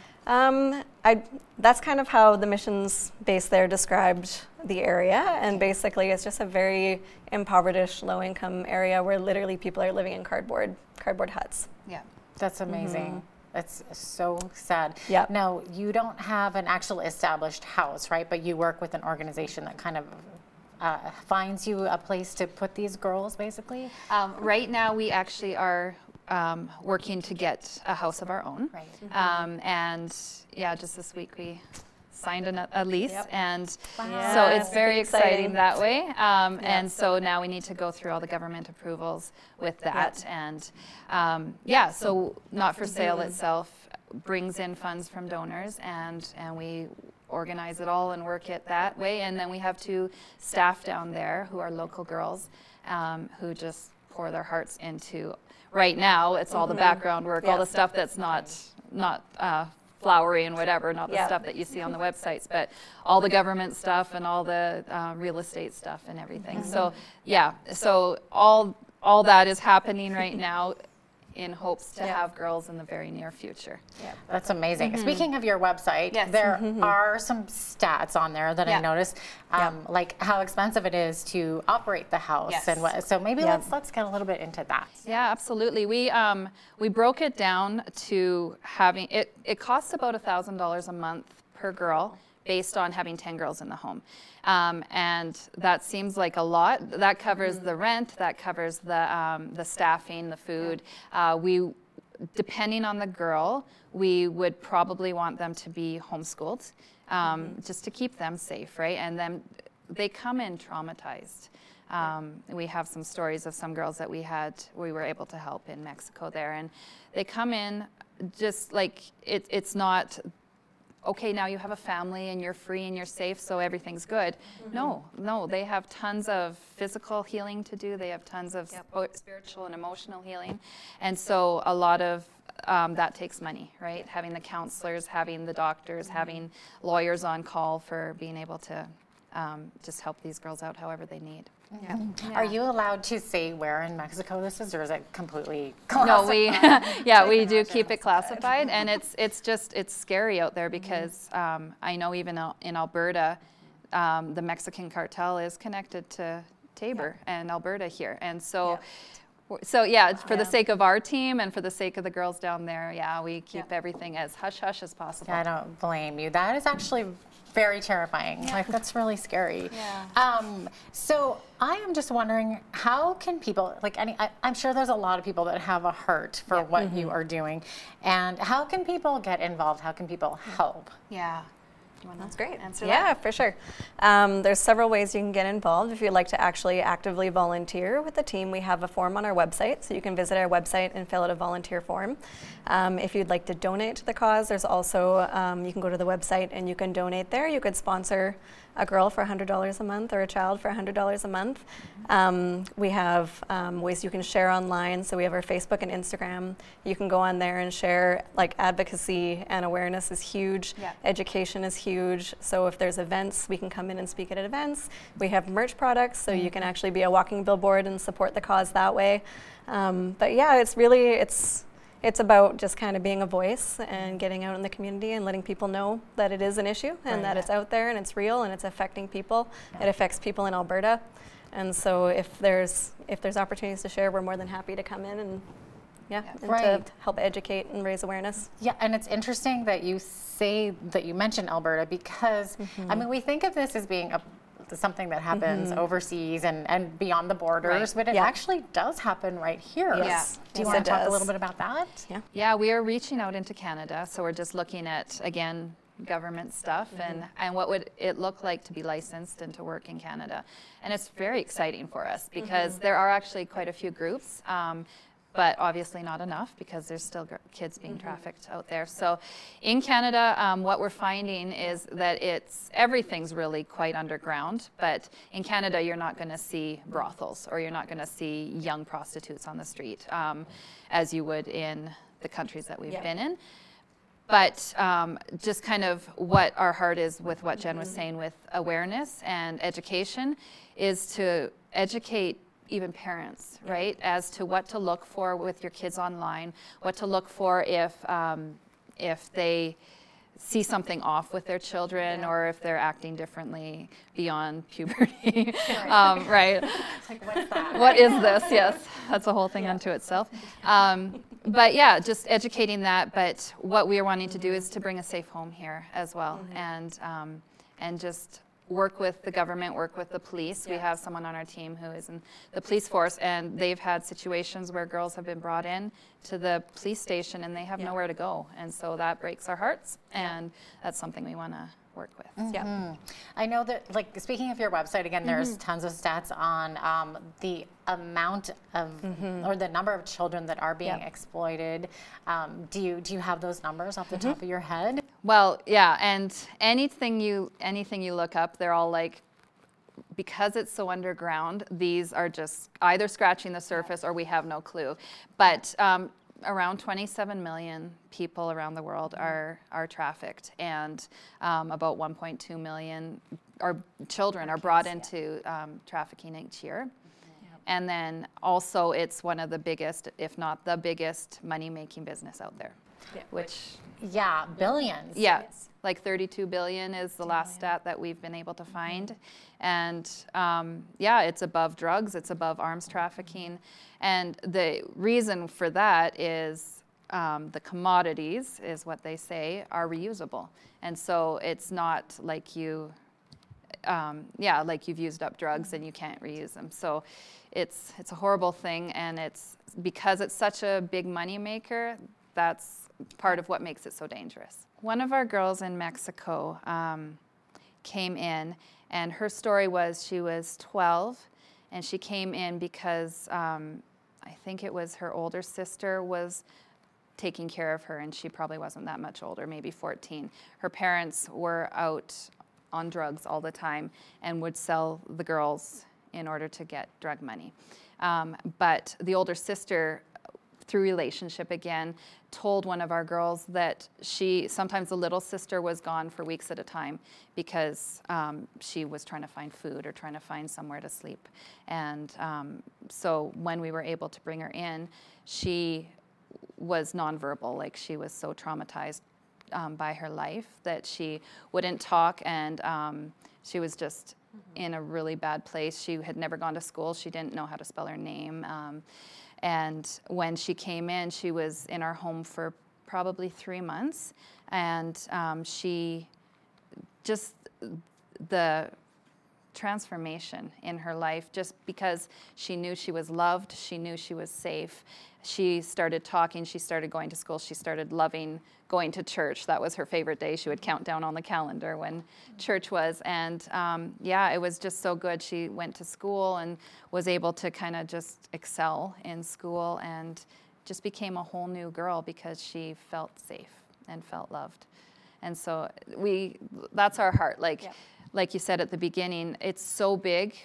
[SPEAKER 4] That's kind of how the missions base there described the area, and basically it's just a very impoverished, low-income area where literally people are living in cardboard huts.
[SPEAKER 22] Yeah, that's amazing. That's so sad.
[SPEAKER 4] Yeah.
[SPEAKER 22] Now, you don't have an actual established house, right? But you work with an organization that kind of finds you a place to put these girls, basically?
[SPEAKER 3] Right now, we actually are working to get a house of our own.
[SPEAKER 22] Right.
[SPEAKER 3] And yeah, just this week we signed a lease, and
[SPEAKER 4] Wow.
[SPEAKER 3] so it's very
[SPEAKER 4] exciting.
[SPEAKER 3] exciting that way. And so now we need to go through all the government approvals with that. And yeah, so Not for Sale itself brings in funds from donors, and we organize it all and work it that way. And then we have 2 staff down there who are local girls who just pour their hearts into. Right now, it's all the background work, all the stuff that's not flowery and whatever, not the stuff that you see on the websites, but all the government stuff and all the real estate stuff and everything. So yeah, so all that is happening right now in hopes to have girls in the very near future.
[SPEAKER 22] Yeah, that's amazing. Speaking of your website, there are some stats on there that I noticed, like how expensive it is to operate the house, and what. So maybe let's get a little bit into that.
[SPEAKER 3] Yeah, absolutely. We broke it down to having it costs about $1,000 a month per girl, based on having 10 girls in the home. And that seems like a lot. That covers the rent, that covers the staffing, the food. Depending on the girl, we would probably want them to be homeschooled, just to keep them safe, right? And then they come in traumatized. We have some stories of some girls that we were able to help in Mexico there, and they come in just like it's not, okay, now you have a family and you're free and you're safe, so everything's good. No, they have tons of physical healing to do. They have tons of spiritual and emotional healing. And so a lot of that takes money, right? Having the counselors, having the doctors, having lawyers on call for being able to just help these girls out however they need.
[SPEAKER 22] Yeah. Are you allowed to say where in Mexico this is, or is it completely classified?
[SPEAKER 3] No, we do keep it classified, and it's scary out there because I know even in Alberta, the Mexican cartel is connected to Tabor and Alberta here, and so. So yeah, for the sake of our team and for the sake of the girls down there, we keep everything as hush-hush as possible.
[SPEAKER 22] I don't blame you. That is actually very terrifying. Like, that's really scary.
[SPEAKER 4] Yeah.
[SPEAKER 22] So I am just wondering, how can people, like I'm sure there's a lot of people that have a heart for what you are doing, and how can people get involved? How can people help?
[SPEAKER 3] Yeah.
[SPEAKER 4] That's great.
[SPEAKER 3] Answer
[SPEAKER 4] yeah,
[SPEAKER 3] that?
[SPEAKER 4] for sure. There's several ways you can get involved. If you'd like to actually actively volunteer with the team, we have a form on our website, so you can visit our website and fill out a volunteer form. If you'd like to donate to the cause, there's also, you can go to the website and you can donate there. You could sponsor a girl for $100 a month or a child for $100 a month. We have ways you can share online, so we have our Facebook and Instagram. You can go on there and share, like, advocacy and awareness is huge.
[SPEAKER 3] Yeah.
[SPEAKER 4] Education is huge. So if there's events, we can come in and speak at events. We have merch products, so you can actually be a walking billboard and support the cause that way. But yeah, it's really, it's about just kind of being a voice and getting out in the community and letting people know that it is an issue and that it's out there and it's real and it's affecting people. It affects people in Alberta. And so if there's opportunities to share, we're more than happy to come in and to help educate and raise awareness.
[SPEAKER 22] Yeah, and it's interesting that you say that you mentioned Alberta, because I mean, we think of this as being something that happens overseas and beyond the borders, but it actually does happen right here.
[SPEAKER 4] Yes.
[SPEAKER 22] Do you want to talk a little bit about that?
[SPEAKER 3] Yeah, we are reaching out into Canada, so we're just looking at, again, government stuff and what would it look like to be licensed and to work in Canada. And it's very exciting for us because there are actually quite a few groups, but obviously not enough because there's still kids being trafficked out there. So in Canada, what we're finding is that everything's really quite underground, but in Canada you're not going to see brothels or you're not going to see young prostitutes on the street as you would in the countries that we've been in. But just kind of what our heart is with what Jen was saying with awareness and education is to educate even parents, right, as to what to look for with your kids online, what to look for if they see something off with their children or if they're acting differently beyond puberty, right?
[SPEAKER 22] It's like, what's that?
[SPEAKER 3] What is this? Yes, that's a whole thing unto itself. But yeah, just educating that. But what we are wanting to do is to bring a safe home here as well, and just work with the government, work with the police. We have someone on our team who is in the police force, and they've had situations where girls have been brought in to the police station and they have nowhere to go. And so that breaks our hearts, and that's something we want to work with.
[SPEAKER 22] I know that, like, speaking of your website, again, there's tons of stats on the amount of, or the number of children that are being exploited. Do you have those numbers off the top of your head?
[SPEAKER 3] Well, yeah, and anything you look up, they're all like, because it's so underground, these are just either scratching the surface or we have no clue. But around 27 million people around the world are trafficked, and about 1.2 million children are brought into trafficking each year. And then also it's one of the biggest, if not the biggest, money-making business out there. Which
[SPEAKER 22] billions.
[SPEAKER 3] Yes, like 32 billion is the last stat that we've been able to find. And it's above drugs, it's above arms trafficking. And the reason for that is the commodities, is what they say, are reusable. And so it's not like like you've used up drugs and you can't reuse them. So it's a horrible thing, and it's because it's such a big money maker, that's part of what makes it so dangerous. One of our girls in Mexico came in, and her story was she was 12, and she came in because I think it was her older sister was taking care of her, and she probably wasn't that much older, maybe 14. Her parents were out on drugs all the time and would sell the girls in order to get drug money. But the older sister, through relationship again, told one of our girls that sometimes the little sister was gone for weeks at a time because she was trying to find food or trying to find somewhere to sleep. And so when we were able to bring her in, she was nonverbal, like she was so traumatized by her life that she wouldn't talk, and she was just in a really bad place. She had never gone to school. She didn't know how to spell her name. And when she came in, she was in our home for probably 3 months, and she just the transformation in her life, just because she knew she was loved, she knew she was safe. She started talking, she started going to school, she started loving going to church. That was her favorite day. She would count down on the calendar when church was. And yeah, it was just so good. She went to school and was able to kind of just excel in school and just became a whole new girl because she felt safe and felt loved. And so that's our heart. Like you said at the beginning, it's so big.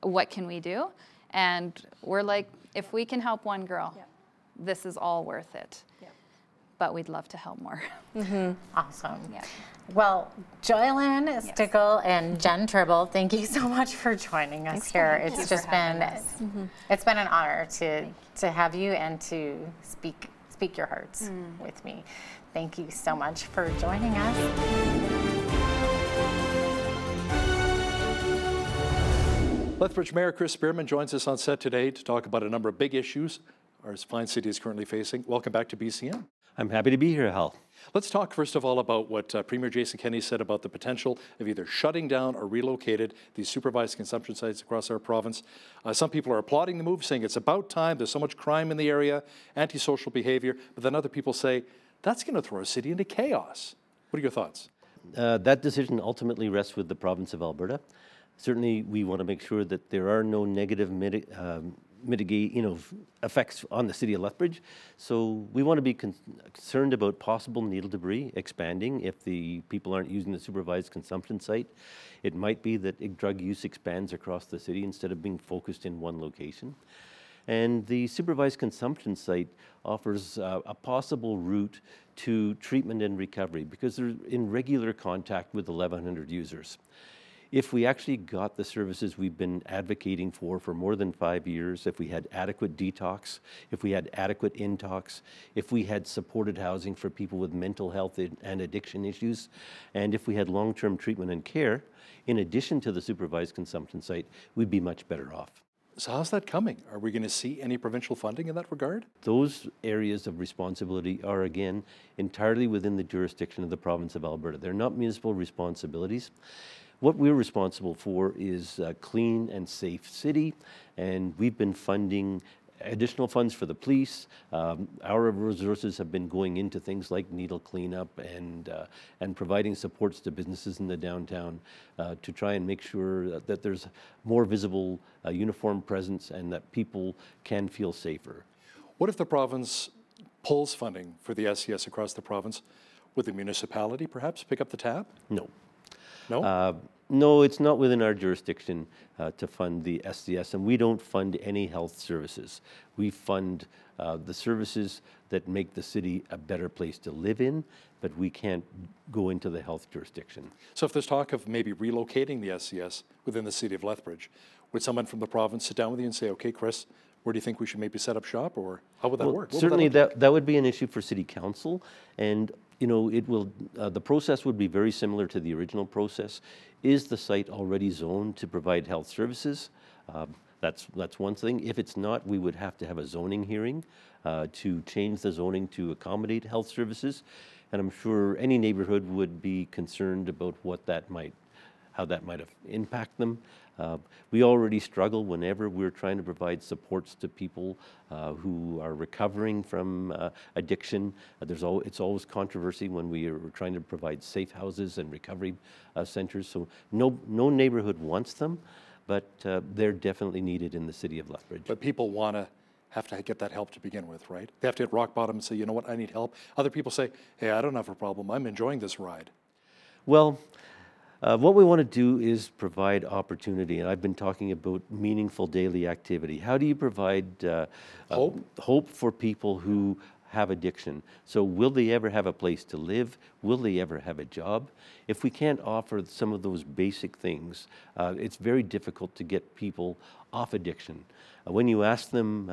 [SPEAKER 3] What can we do? And we're like, if we can help one girl, this is all worth it. But we'd love to help more.
[SPEAKER 22] Awesome. Yeah. Well, Joylyn Stickle and Jen Tribble, thank you so much for joining us here. It's just been it's been an honor to have you and to speak your hearts with me. Thank you so much for joining us.
[SPEAKER 1] Lethbridge Mayor Chris Spearman joins us on set today to talk about a number of big issues our fine city is currently facing. Welcome back to BCN.
[SPEAKER 17] I'm happy to be here, Hal.
[SPEAKER 1] Let's talk first of all about what Premier Jason Kenney said about the potential of either shutting down or relocated these supervised consumption sites across our province. Some people are applauding the move, saying it's about time, there's so much crime in the area, antisocial behavior, but then other people say, that's going to throw our city into chaos. What are your thoughts?
[SPEAKER 17] That decision ultimately rests with the province of Alberta. Certainly, we want to make sure that there are no negative effects on the city of Lethbridge. So we want to be concerned about possible needle debris expanding if the people aren't using the supervised consumption site. It might be that drug use expands across the city instead of being focused in one location. And the supervised consumption site offers a possible route to treatment and recovery because they're in regular contact with 1,100 users. If we actually got the services we've been advocating for more than 5 years, if we had adequate detox, if we had adequate intox, if we had supported housing for people with mental health and addiction issues, and if we had long-term treatment and care, in addition to the supervised consumption site, we'd be much better off.
[SPEAKER 1] So how's that coming? Are we going to see any provincial funding in that regard?
[SPEAKER 17] Those areas of responsibility are, again, entirely within the jurisdiction of the province of Alberta. They're not municipal responsibilities. What we're responsible for is a clean and safe city, and we've been funding additional funds for the police. Our resources have been going into things like needle cleanup and providing supports to businesses in the downtown to try and make sure that there's more visible uniform presence and that people can feel safer.
[SPEAKER 1] What if the province pulls funding for the SCS across the province? Would the municipality perhaps pick up the tab?
[SPEAKER 17] No.
[SPEAKER 1] No?
[SPEAKER 17] No, it's not within our jurisdiction to fund the SCS, and we don't fund any health services. We fund the services that make the city a better place to live in, but we can't go into the health jurisdiction.
[SPEAKER 1] So if there's talk of maybe relocating the SCS within the city of Lethbridge, would someone from the province sit down with you and say, okay, Chris, where do you think we should maybe set up shop, or how would that work?
[SPEAKER 17] Certainly that would be an issue for City Council, and it will. The process would be very similar to the original process. Is the site already zoned to provide health services? That's one thing. If it's not, we would have to have a zoning hearing to change the zoning to accommodate health services, and I'm sure any neighborhood would be concerned about how that might impact them. We already struggle whenever we're trying to provide supports to people who are recovering from addiction. It's always controversy when we are trying to provide safe houses and recovery centers. So no neighborhood wants them, but they're definitely needed in the city of Lethbridge.
[SPEAKER 1] But people have to get that help to begin with, right? They have to hit rock bottom and say, you know what, I need help. Other people say, hey, I don't have a problem. I'm enjoying this ride.
[SPEAKER 17] Well, what we want to do is provide opportunity, and I've been talking about meaningful daily activity. How do you provide hope for people who have addiction? So will they ever have a place to live? Will they ever have a job? If we can't offer some of those basic things, it's very difficult to get people off addiction. When you ask them,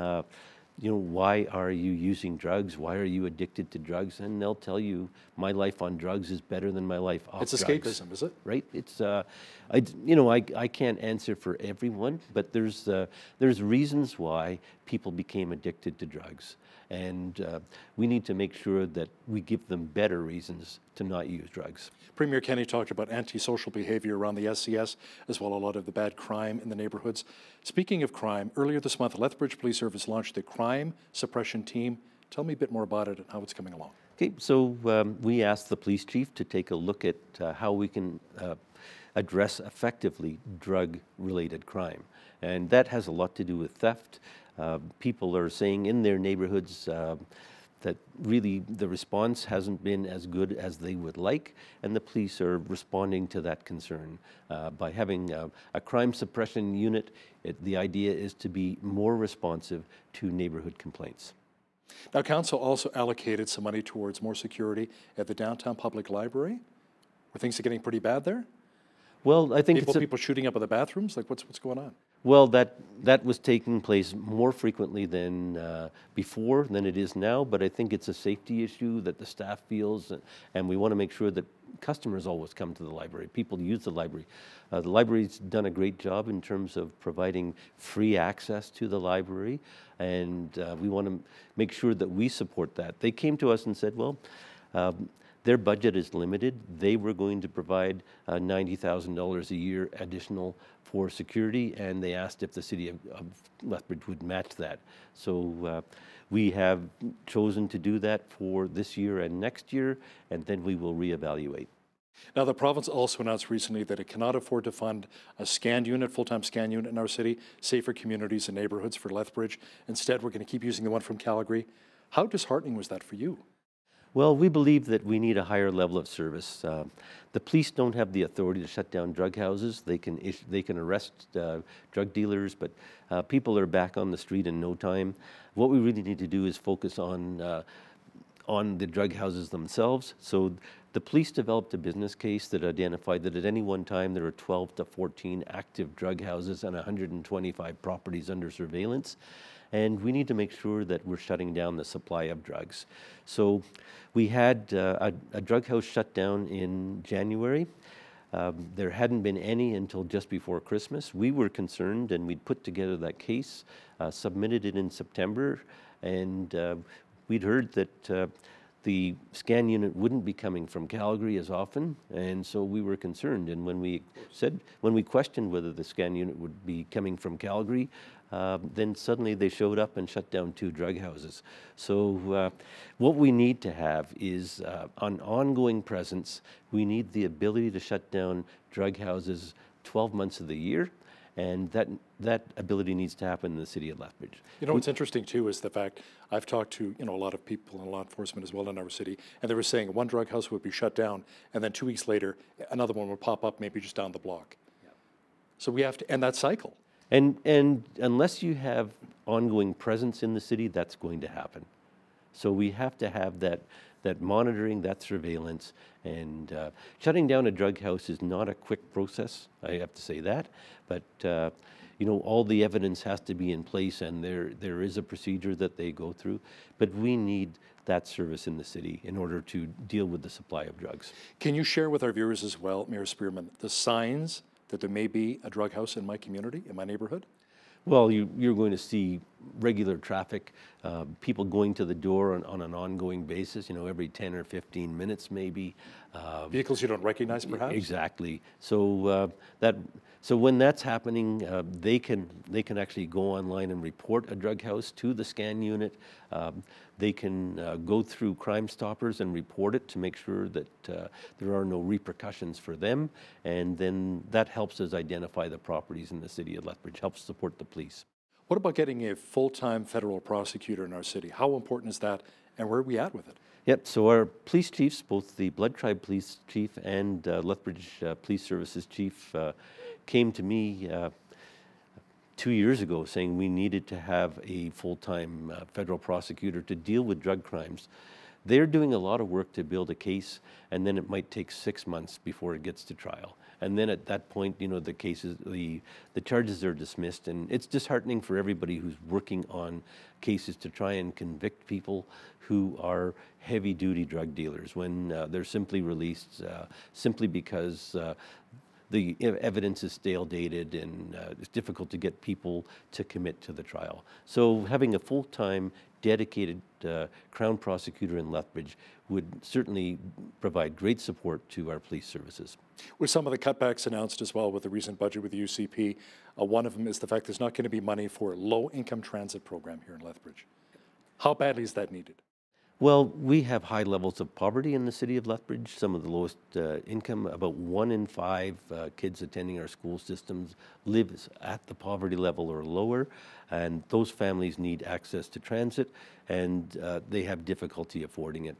[SPEAKER 17] why are you using drugs? Why are you addicted to drugs? And they'll tell you, my life on drugs is better than my life off drugs.
[SPEAKER 1] It's escapism, is it?
[SPEAKER 17] Right. It's I can't answer for everyone, but there's reasons why people became addicted to drugs, and we need to make sure that we give them better reasons to not use drugs.
[SPEAKER 1] Premier Kenny talked about antisocial behavior around the SCS, as well as a lot of the bad crime in the neighborhoods. Speaking of crime, earlier this month, the Lethbridge Police Service launched the Crime Suppression Team. Tell me a bit more about it and how it's coming along.
[SPEAKER 17] Okay, so we asked the police chief to take a look at how we can address effectively drug-related crime. And that has a lot to do with theft. People are saying in their neighborhoods that really the response hasn't been as good as they would like, and the police are responding to that concern. By having a crime suppression unit, the idea is to be more responsive to neighborhood complaints.
[SPEAKER 1] Now, Council also allocated some money towards more security at the downtown public library, where things are getting pretty bad there.
[SPEAKER 17] Well, I think
[SPEAKER 1] people shooting up in the bathrooms. Like, what's going on?
[SPEAKER 17] Well, that was taking place more frequently than before than it is now. But I think it's a safety issue that the staff feels, and we want to make sure that customers always come to the library. People use the library. The library's done a great job in terms of providing free access to the library, and we want to make sure that we support that. They came to us and said, well, their budget is limited. They were going to provide $90,000 a year additional for security, and they asked if the city of Lethbridge would match that. So we have chosen to do that for this year and next year, and then we will reevaluate.
[SPEAKER 1] Now, the province also announced recently that it cannot afford to fund a scan unit, full-time scan unit in our city, safer communities and neighborhoods for Lethbridge. Instead, we're going to keep using the one from Calgary. How disheartening was that for you?
[SPEAKER 17] Well, we believe that we need a higher level of service. The police don't have the authority to shut down drug houses. They can arrest drug dealers, but people are back on the street in no time. What we really need to do is focus on the drug houses themselves. So the police developed a business case that identified that at any one time there are 12 to 14 active drug houses and 125 properties under surveillance. And we need to make sure that we're shutting down the supply of drugs. So we had a drug house shut down in January. There hadn't been any until just before Christmas. We were concerned, and we'd put together that case, submitted it in September, and we'd heard that the scan unit wouldn't be coming from Calgary as often, and so we were concerned. And when we questioned whether the scan unit would be coming from Calgary, then suddenly they showed up and shut down 2 drug houses. So what we need to have is an ongoing presence. We need the ability to shut down drug houses 12 months of the year, and that ability needs to happen in the city of Lethbridge.
[SPEAKER 1] You know, what's interesting too is the fact I've talked to a lot of people in law enforcement as well in our city, and they were saying one drug house would be shut down, and then 2 weeks later another one would pop up, maybe just down the block. Yep. So we have to end that cycle.
[SPEAKER 17] And unless you have ongoing presence in the city, that's going to happen. So we have to have that monitoring, that surveillance, and shutting down a drug house is not a quick process. I have to say that, but all the evidence has to be in place, and there is a procedure that they go through. But we need that service in the city in order to deal with the supply of drugs.
[SPEAKER 1] Can you share with our viewers as well, Mayor Spearman, the signs that there may be a drug house in my community, in my neighborhood?
[SPEAKER 17] Well, you're going to see regular traffic, people going to the door on an ongoing basis, every 10 or 15 minutes maybe.
[SPEAKER 1] Vehicles you don't recognize, perhaps?
[SPEAKER 17] Exactly. So so when that's happening, they can actually go online and report a drug house to the scan unit. They can go through Crime Stoppers and report it to make sure that there are no repercussions for them, and then that helps us identify the properties in the city of Lethbridge, helps support the police.
[SPEAKER 1] What about getting a full-time federal prosecutor in our city? How important is that, and where are we at with it?
[SPEAKER 17] Yep, so our police chiefs, both the Blood Tribe Police Chief and Lethbridge Police Services Chief, came to me 2 years ago saying we needed to have a full-time federal prosecutor to deal with drug crimes. They're doing a lot of work to build a case, and then it might take 6 months before it gets to trial. And then at that point, the cases, the charges are dismissed, and it's disheartening for everybody who's working on cases to try and convict people who are heavy-duty drug dealers when they're simply released simply because the evidence is stale dated, and it's difficult to get people to commit to the trial. So having a full-time, dedicated Crown prosecutor in Lethbridge would certainly provide great support to our police services.
[SPEAKER 1] With some of the cutbacks announced as well with the recent budget with the UCP, one of them is the fact there's not going to be money for a low-income transit program here in Lethbridge. How badly is that needed?
[SPEAKER 17] Well, we have high levels of poverty in the city of Lethbridge, some of the lowest income. About 1 in 5 kids attending our school systems lives at the poverty level or lower, and those families need access to transit, and they have difficulty affording it.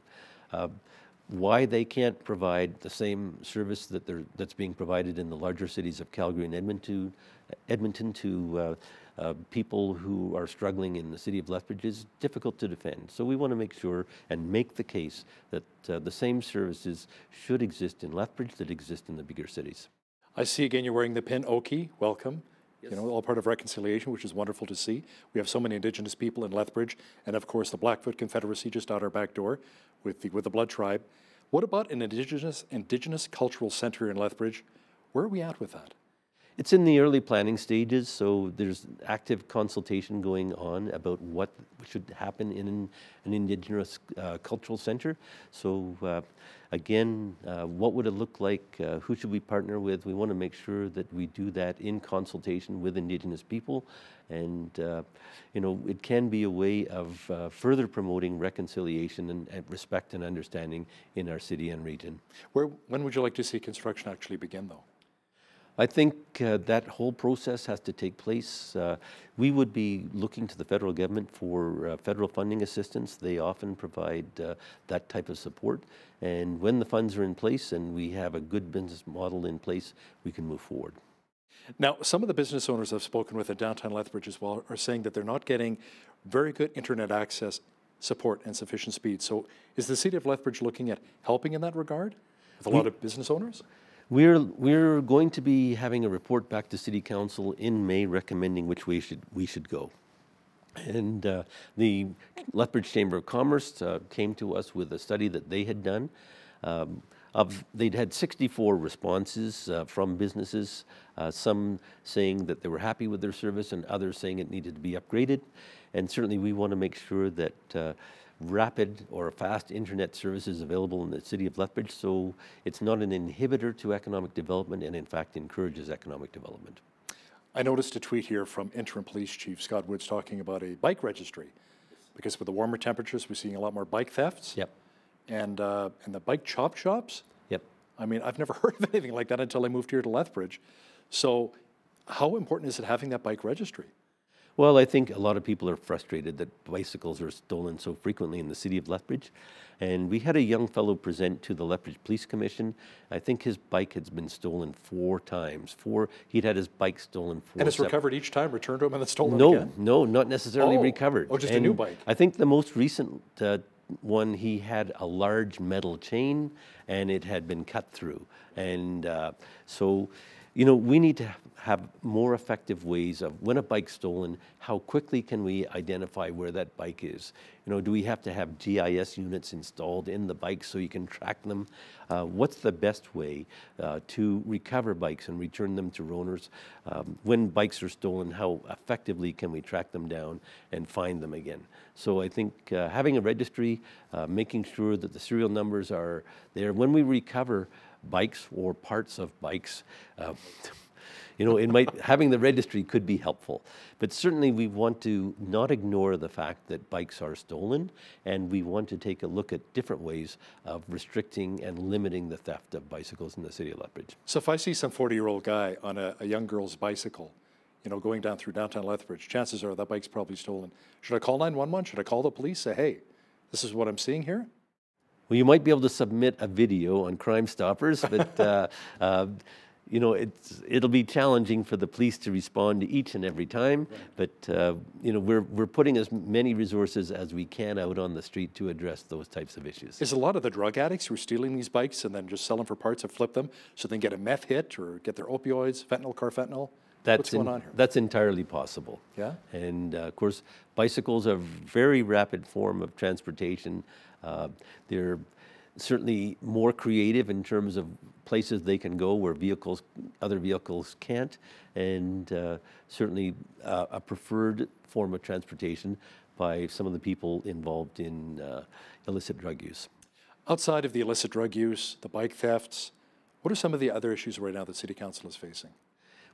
[SPEAKER 17] Why they can't provide the same service that's being provided in the larger cities of Calgary and Edmonton to people who are struggling in the city of Lethbridge is difficult to defend. So we want to make sure and make the case that the same services should exist in Lethbridge that exist in the bigger cities.
[SPEAKER 1] I see again you're wearing the pin, Oki. Welcome. Yes. You know, all part of reconciliation, which is wonderful to see. We have so many Indigenous people in Lethbridge, and of course the Blackfoot Confederacy just out our back door with the Blood Tribe. What about an Indigenous cultural center in Lethbridge? Where are we at with that?
[SPEAKER 17] It's in the early planning stages, so there's active consultation going on about what should happen in an Indigenous cultural center. So again, what would it look like? Who should we partner with? We want to make sure that we do that in consultation with Indigenous people. And, you know, it can be a way of further promoting reconciliation and respect and understanding in our city and region.
[SPEAKER 1] When would you like to see construction actually begin, though?
[SPEAKER 17] I think that whole process has to take place. We would be looking to the federal government for federal funding assistance. They often provide that type of support. And when the funds are in place and we have a good business model in place, we can move forward.
[SPEAKER 1] Now, some of the business owners I've spoken with in downtown Lethbridge as well are saying that they're not getting very good internet access support and sufficient speed. So is the city of Lethbridge looking at helping in that regard with a lot of business owners?
[SPEAKER 17] We're going to be having a report back to City Council in May recommending which way we should go. And the Lethbridge Chamber of Commerce came to us with a study that they had done. They'd had 64 responses from businesses, some saying that they were happy with their service and others saying it needed to be upgraded. And certainly we want to make sure that rapid or fast internet services available in the city of Lethbridge, so it's not an inhibitor to economic development and in fact encourages economic development.
[SPEAKER 1] I noticed a tweet here from Interim Police Chief Scott Woods talking about a bike registry, because with the warmer temperatures we're seeing a lot more bike thefts.
[SPEAKER 17] Yep.
[SPEAKER 1] And the bike chop shops.
[SPEAKER 17] Yep. I
[SPEAKER 1] mean, I've never heard of anything like that until I moved here to Lethbridge. So how important is it having that bike registry?
[SPEAKER 17] Well, I think a lot of people are frustrated that bicycles are stolen so frequently in the city of Lethbridge. And we had a young fellow present to the Lethbridge Police Commission. I think his bike has been stolen 4 times. He'd had his bike stolen 4
[SPEAKER 1] And it's recovered each time, returned to him, and then stolen again?
[SPEAKER 17] No, not necessarily recovered.
[SPEAKER 1] Oh, just a new bike.
[SPEAKER 17] I think the most recent one, he had a large metal chain and it had been cut through. And so, you know, we need to have more effective ways of when a bike's stolen, how quickly can we identify where that bike is? You know, do we have to have GIS units installed in the bike so you can track them? What's the best way to recover bikes and return them to owners? When bikes are stolen, how effectively can we track them down and find them again? So I think having a registry, making sure that the serial numbers are there. When we recover bikes or parts of bikes, you know, having the registry could be helpful. But certainly we want to not ignore the fact that bikes are stolen, and we want to take a look at different ways of restricting and limiting the theft of bicycles in the city of Lethbridge.
[SPEAKER 1] So if I see some 40-year-old guy on a young girl's bicycle, you know, going down through downtown Lethbridge, chances are that bike's probably stolen. Should I call 911? Should I call the police? Say, hey, this is what I'm seeing here?
[SPEAKER 17] Well, you might be able to submit a video on Crime Stoppers, but you know, it'll be challenging for the police to respond to each and every time. Right. But you know, we're putting as many resources as we can out on the street to address those types of issues.
[SPEAKER 1] Is a lot of the drug addicts who are stealing these bikes and then just sell them for parts and flip them so they can get a meth hit or get their opioids, fentanyl, carfentanil? What's going on here?
[SPEAKER 17] That's entirely possible.
[SPEAKER 1] Yeah.
[SPEAKER 17] And of course, bicycles are a very rapid form of transportation. certainly more creative in terms of places they can go where other vehicles can't, and certainly a preferred form of transportation by some of the people involved in illicit drug use.
[SPEAKER 1] Outside of the illicit drug use, the bike thefts, what are some of the other issues right now that City Council is facing?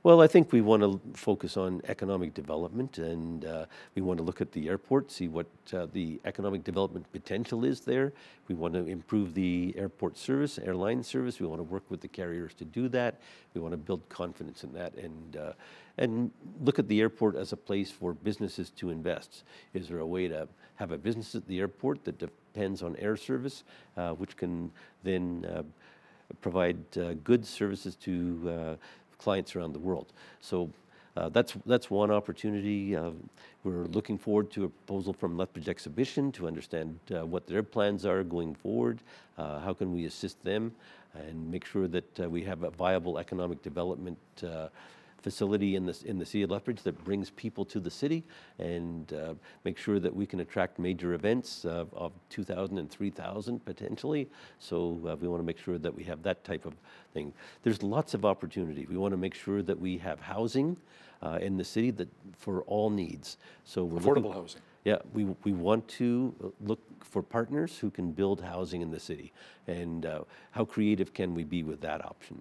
[SPEAKER 17] Well, I think we want to focus on economic development, and we want to look at the airport, see what the economic development potential is there. We want to improve the airport service, airline service. We want to work with the carriers to do that. We want to build confidence in that, and look at the airport as a place for businesses to invest. Is there a way to have a business at the airport that depends on air service, which can then provide good services to clients around the world? So that's one opportunity. We're looking forward to a proposal from Lethbridge Exhibition to understand what their plans are going forward. How can we assist them and make sure that we have a viable economic development facility in the city of Lethbridge that brings people to the city, and make sure that we can attract major events of 2,000 and 3,000 potentially. So we want to make sure that we have that type of thing. There's lots of opportunity. We want to make sure that we have housing in the city that for all needs. So we're
[SPEAKER 1] affordable housing.
[SPEAKER 17] Yeah, we want to look for partners who can build housing in the city, and how creative can we be with that option?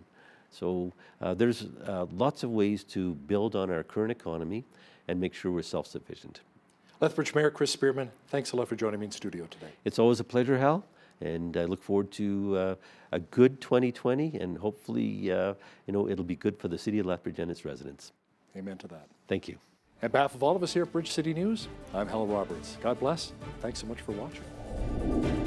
[SPEAKER 17] So there's lots of ways to build on our current economy and make sure we're self-sufficient.
[SPEAKER 1] Lethbridge Mayor Chris Spearman, thanks a lot for joining me in studio today.
[SPEAKER 17] It's always a pleasure, Hal, and I look forward to a good 2020, and hopefully it'll be good for the city of Lethbridge and its residents.
[SPEAKER 1] Amen to that.
[SPEAKER 17] Thank you.
[SPEAKER 1] On behalf of all of us here at Bridge City News, I'm Hal Roberts. God bless. Thanks so much for watching.